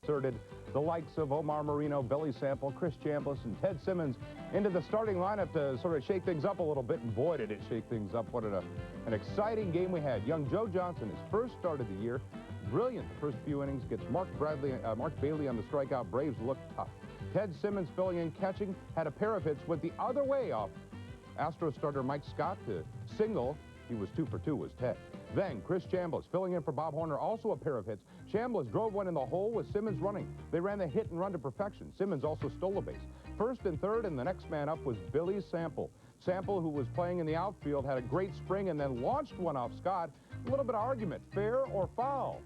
inserted the likes of Omar Marino, Billy Sample, Chris Chambliss, and Ted Simmons into the starting lineup to sort of shake things up a little bit, and boy, did it shake things up. What an exciting game we had. Young Joe Johnson, his first start of the year, brilliant the first few innings, gets Mark Bailey on the strikeout. Braves looked tough. Ted Simmons filling in, catching, had a pair of hits, went the other way off Astros starter Mike Scott to single. He was 2 for 2, was Ted. Then Chris Chambliss filling in for Bob Horner, also a pair of hits. Chambliss drove one in the hole with Simmons running. They ran the hit and run to perfection. Simmons also stole a base. First and third, and the next man up was Billy Sample. Sample, who was playing in the outfield, had a great spring and then launched one off Scott. A little bit of argument, fair or foul?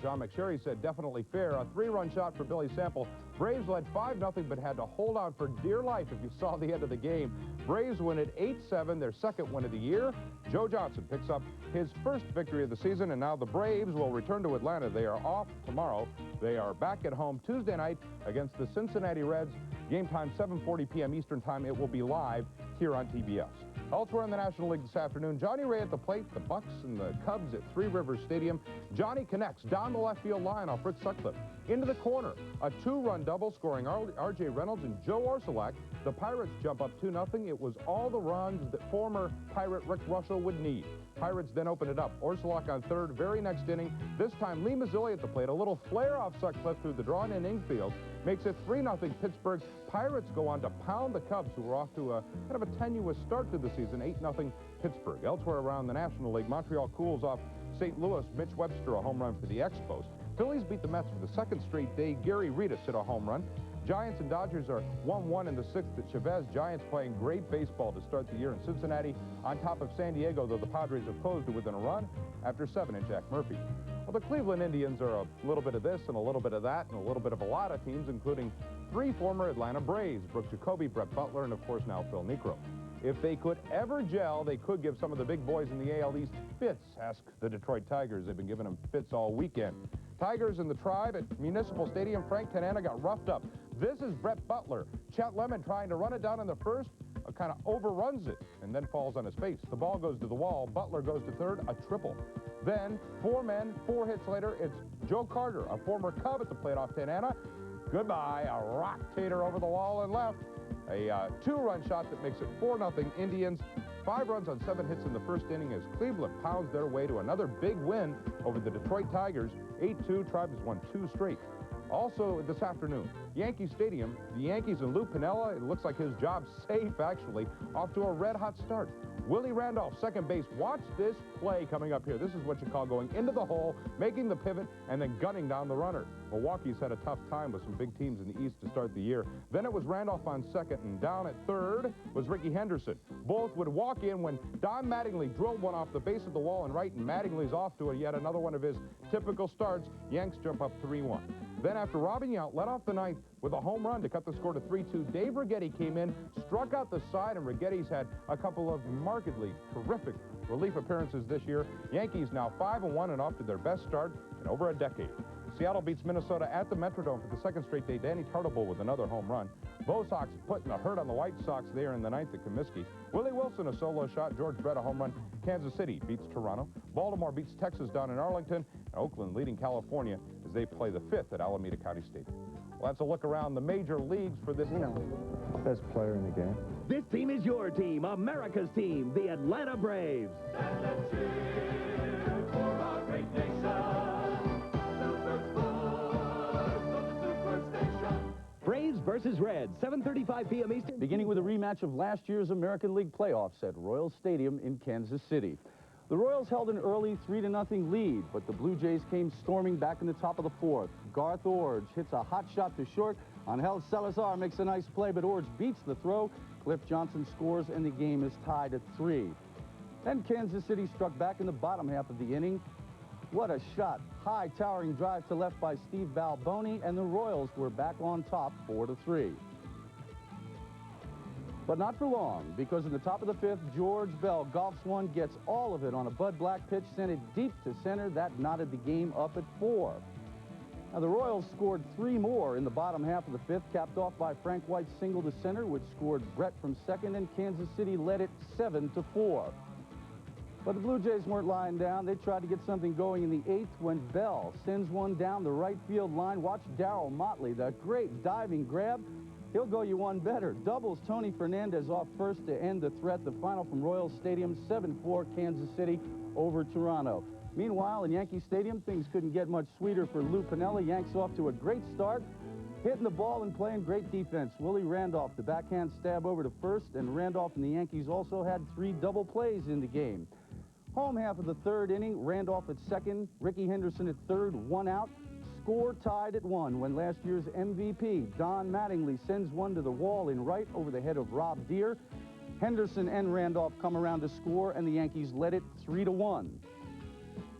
John McSherry said definitely fair. A 3-run shot for Billy Sample. Braves led 5-0, but had to hold on for dear life if you saw the end of the game. Braves win at 8-7, their second win of the year. Joe Johnson picks up his first victory of the season, and now the Braves will return to Atlanta. They are off tomorrow. They are back at home Tuesday night against the Cincinnati Reds. Game time 7:40 p.m. Eastern Time. It will be live here on TBS. Elsewhere in the National League this afternoon, Johnny Ray at the plate, the Bucks and the Cubs at Three Rivers Stadium. Johnny connects down the left field line off Fritz Sutcliffe into the corner. A 2-run double scoring R.J. Reynolds and Joe Orsulak. The Pirates jump up 2-0. It was all the runs that former Pirate Rick Russell would need. Pirates then open it up. Orsulak on third, very next inning. This time, Lee Mazzilli at the plate. A little flare off Sutcliffe through the drawn-in infield. Makes it 3-0 Pittsburgh. Pirates go on to pound the Cubs, who were off to a kind of a tenuous start to the season. 8-0 Pittsburgh. Elsewhere around the National League, Montreal cools off St. Louis. Mitch Webster, a home run for the Expos. Phillies beat the Mets for the second straight day. Gary Reedus hit a home run. Giants and Dodgers are 1-1 in the sixth at Chavez. Giants playing great baseball to start the year in Cincinnati on top of San Diego, though the Padres have closed to within a run after 7 in Jack Murphy. Well, the Cleveland Indians are a little bit of this and a little bit of that and a little bit of a lot of teams, including 3 former Atlanta Braves, Brooks Jacoby, Brett Butler, and of course now Phil Niekro. If they could ever gel, they could give some of the big boys in the AL East fits. Ask the Detroit Tigers. They've been giving them fits all weekend. Tigers and the Tribe at Municipal Stadium. Frank Tanana got roughed up. This is Brett Butler. Chet Lemon trying to run it down in the first, kind of overruns it and then falls on his face. The ball goes to the wall. Butler goes to third, a triple. Then 4 men, 4 hits later, it's Joe Carter, a former Cub at the plate off Tanana. Goodbye, a rock-tater over the wall and left. A 2-run shot that makes it 4-0 Indians. 5 runs on 7 hits in the first inning as Cleveland pounds their way to another big win over the Detroit Tigers. 8-2, Tribe has won 2 straight. Also this afternoon, Yankee Stadium, the Yankees and Lou Piniella, it looks like his job's safe actually, off to a red-hot start. Willie Randolph, second base. Watch this play coming up here. This is what you call going into the hole, making the pivot, and then gunning down the runner. Milwaukee's had a tough time with some big teams in the East to start the year. Then it was Randolph on second, and down at third was Ricky Henderson. Both would walk in when Don Mattingly drilled one off the base of the wall and right, and Mattingly's off to yet another one of his typical starts. Yanks jump up 3-1. Then after Robin Yount led off the ninth with a home run to cut the score to 3-2, Dave Righetti came in, struck out the side, and Righetti's had a couple of markedly terrific relief appearances this year. Yankees now 5-1 and off to their best start in over a decade. Seattle beats Minnesota at the Metrodome for the second straight day. Danny Tartabull with another home run. Bo Sox putting a hurt on the White Sox there in the ninth at Comiskey. Willie Wilson a solo shot. George Brett a home run. Kansas City beats Toronto. Baltimore beats Texas down in Arlington. And Oakland leading California as they play the 5th at Alameda County Stadium. Well, that's a look around the major leagues for this. Best player in the game. This team is your team, America's team, the Atlanta Braves. And let's cheer for our great nation. Super Sports on the Superstation. Braves versus Reds, 7:35 p.m. Eastern. Beginning with a rematch of last year's American League playoffs at Royal Stadium in Kansas City. The Royals held an early 3-0 lead, but the Blue Jays came storming back in the top of the 4th. Garth Orge hits a hot shot to short. Angel Salazar makes a nice play, but Orge beats the throw. Cliff Johnson scores, and the game is tied at 3. Then Kansas City struck back in the bottom half of the inning. What a shot. High towering drive to left by Steve Balboni, and the Royals were back on top 4-3. But not for long, because in the top of the 5th, George Bell golfs one, gets all of it on a Bud Black pitch, sent it deep to center. That knotted the game up at 4. Now, the Royals scored 3 more in the bottom half of the 5th, capped off by Frank White's single to center, which scored Brett from second, and Kansas City led it 7-4. But the Blue Jays weren't lying down. They tried to get something going in the 8th when Bell sends one down the right field line. Watch Darryl Motley, that great diving grab. He'll go you one better. Doubles Tony Fernandez off first to end the threat. The final from Royal Stadium, 7-4 Kansas City over Toronto. Meanwhile, in Yankee Stadium, things couldn't get much sweeter for Lou Piniella. Yanks off to a great start, hitting the ball and playing great defense. Willie Randolph, the backhand stab over to first, and Randolph and the Yankees also had 3 double plays in the game. Home half of the 3rd inning, Randolph at second, Ricky Henderson at third, 1 out. Score tied at 1 when last year's MVP, Don Mattingly, sends one to the wall in right over the head of Rob Deere. Henderson and Randolph come around to score, and the Yankees led it 3-1.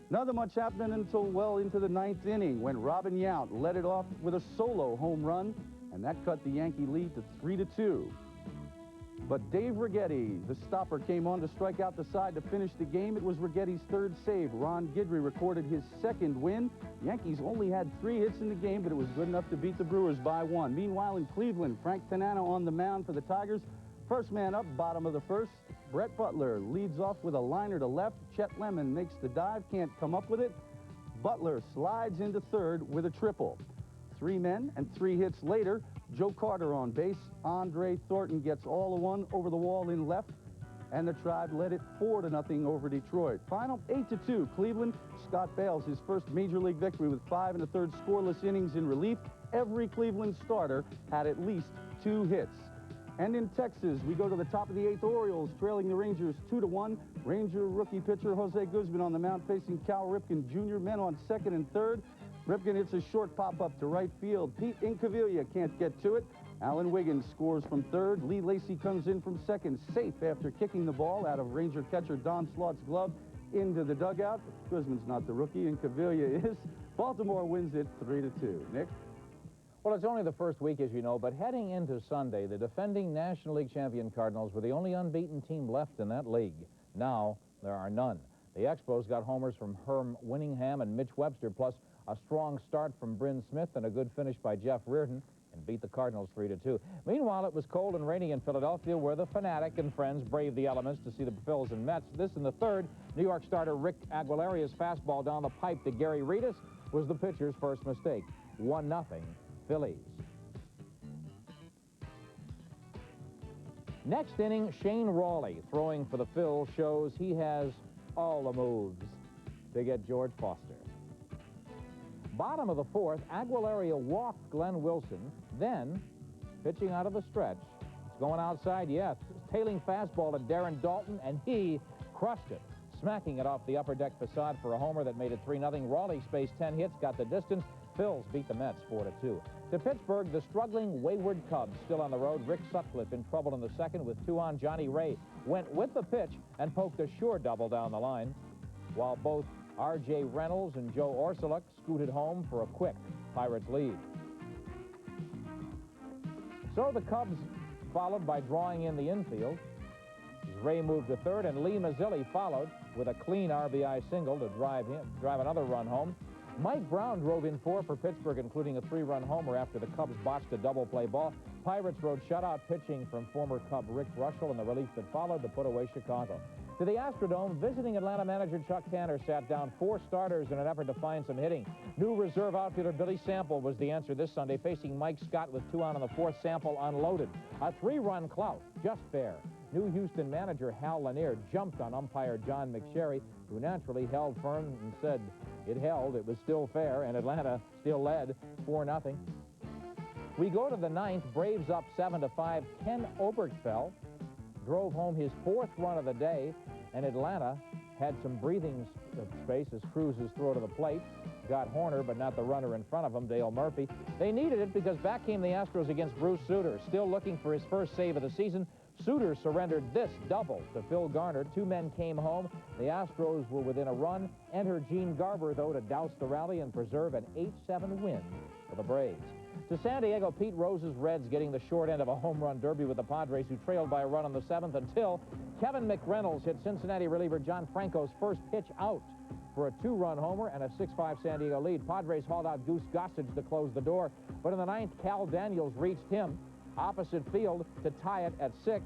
Nothing much happened until well into the 9th inning when Robin Yount led it off with a solo home run, and that cut the Yankee lead to 3-2. But Dave Righetti, the stopper, came on to strike out the side to finish the game. It was Righetti's 3rd save. Ron Guidry recorded his 2nd win. The Yankees only had 3 hits in the game, but it was good enough to beat the Brewers by 1. Meanwhile, in Cleveland, Frank Tanana on the mound for the Tigers. First man up, bottom of the 1st. Brett Butler leads off with a liner to left. Chet Lemon makes the dive, can't come up with it. Butler slides into 3rd with a triple. 3 men and 3 hits later, Joe Carter on base. Andre Thornton gets all of one over the wall in left, and the Tribe led it 4-0 over Detroit. Final 8-2 Cleveland. Scott Bales, his first major league victory with 5 1/3 scoreless innings in relief. Every Cleveland starter had at least 2 hits. And in Texas, we go to the top of the 8th. Orioles trailing the Rangers 2-1. Ranger rookie pitcher Jose Guzman on the mound facing Cal Ripken Jr. Men on 2nd and 3rd. Ripken hits a short pop-up to right field. Pete Incaviglia can't get to it. Alan Wiggins scores from 3rd. Lee Lacy comes in from 2nd, safe after kicking the ball out of Ranger catcher Don Slott's glove into the dugout. Guzman's not the rookie, Incaviglia is. Baltimore wins it 3-2. Nick? Well, it's only the first week, as you know, but heading into Sunday, the defending National League champion Cardinals were the only unbeaten team left in that league. Now, there are none. The Expos got homers from Herm Winningham and Mitch Webster, plus a strong start from Bryn Smith and a good finish by Jeff Reardon, and beat the Cardinals 3-2. Meanwhile, it was cold and rainy in Philadelphia, where the Fanatic and friends braved the elements to see the Phils and Mets. This in the 3rd, New York starter Rick Aguilera's fastball down the pipe to Gary Reedus was the pitcher's first mistake. 1-0 Phillies. Next inning, Shane Rawley, throwing for the Phils, shows he has all the moves to get George Foster. Bottom of the 4th, Aguilera walked Glenn Wilson, then, pitching out of the stretch, it's going outside yet, tailing fastball to Darren Dalton, and he crushed it, smacking it off the upper deck facade for a homer that made it 3-0. Rawley spaced 10 hits, got the distance. Phils beat the Mets 4-2. To Pittsburgh, the struggling wayward Cubs still on the road. Rick Sutcliffe in trouble in the 2nd with 2 on. Johnny Ray went with the pitch and poked a sure double down the line, while both R.J. Reynolds and Joe Orsuluk scooted home for a quick Pirates lead. So the Cubs followed by drawing in the infield. Ray moved to 3rd, and Lee Mazzilli followed with a clean RBI single to drive another run home. Mike Brown drove in 4 for Pittsburgh, including a 3-run homer after the Cubs botched a double play ball. Pirates rode shutout pitching from former Cub Rick Russell in the relief that followed to put away Chicago. To the Astrodome, visiting Atlanta manager Chuck Tanner sat down 4 starters in an effort to find some hitting. New reserve outfielder Billy Sample was the answer this Sunday, facing Mike Scott with 2 on the 4th. Sample unloaded. A 3-run clout, just fair. New Houston manager Hal Lanier jumped on umpire John McSherry, who naturally held firm and said it held, it was still fair, and Atlanta still led 4-0. We go to the 9th, Braves up 7-5. Ken Oberkfell drove home his 4th run of the day, and Atlanta had some breathing space as Cruz's throw to the plate got Horner, but not the runner in front of him, Dale Murphy. They needed it because back came the Astros against Bruce Sutter, still looking for his first save of the season. Sutter surrendered this double to Phil Garner. 2 men came home. The Astros were within a run. Enter Gene Garber, though, to douse the rally and preserve an 8-7 win for the Braves. To San Diego, Pete Rose's Reds getting the short end of a home run derby with the Padres, who trailed by a run on the 7th until Kevin McReynolds hit Cincinnati reliever John Franco's first pitch out for a 2-run homer and a 6-5 San Diego lead. Padres hauled out Goose Gossage to close the door, but in the 9th, Cal Daniels reached him opposite field to tie it at 6.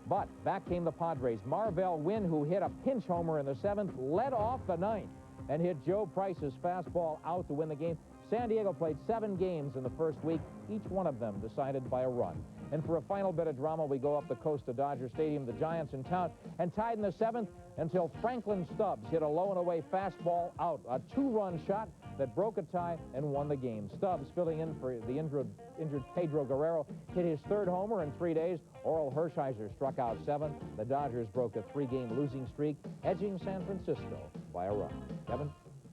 But back came the Padres. Marvell Wynn, who hit a pinch homer in the 7th, led off the 9th and hit Joe Price's fastball out to win the game. San Diego played 7 games in the first week, each one of them decided by a run. And for a final bit of drama, we go up the coast to Dodger Stadium, the Giants in town, and tied in the 7th until Franklin Stubbs hit a low and away fastball out, a 2-run shot that broke a tie and won the game. Stubbs, filling in for the injured Pedro Guerrero, hit his 3rd homer in 3 days. Oral Hershiser struck out 7. The Dodgers broke a 3-game losing streak, edging San Francisco by a run. Kevin?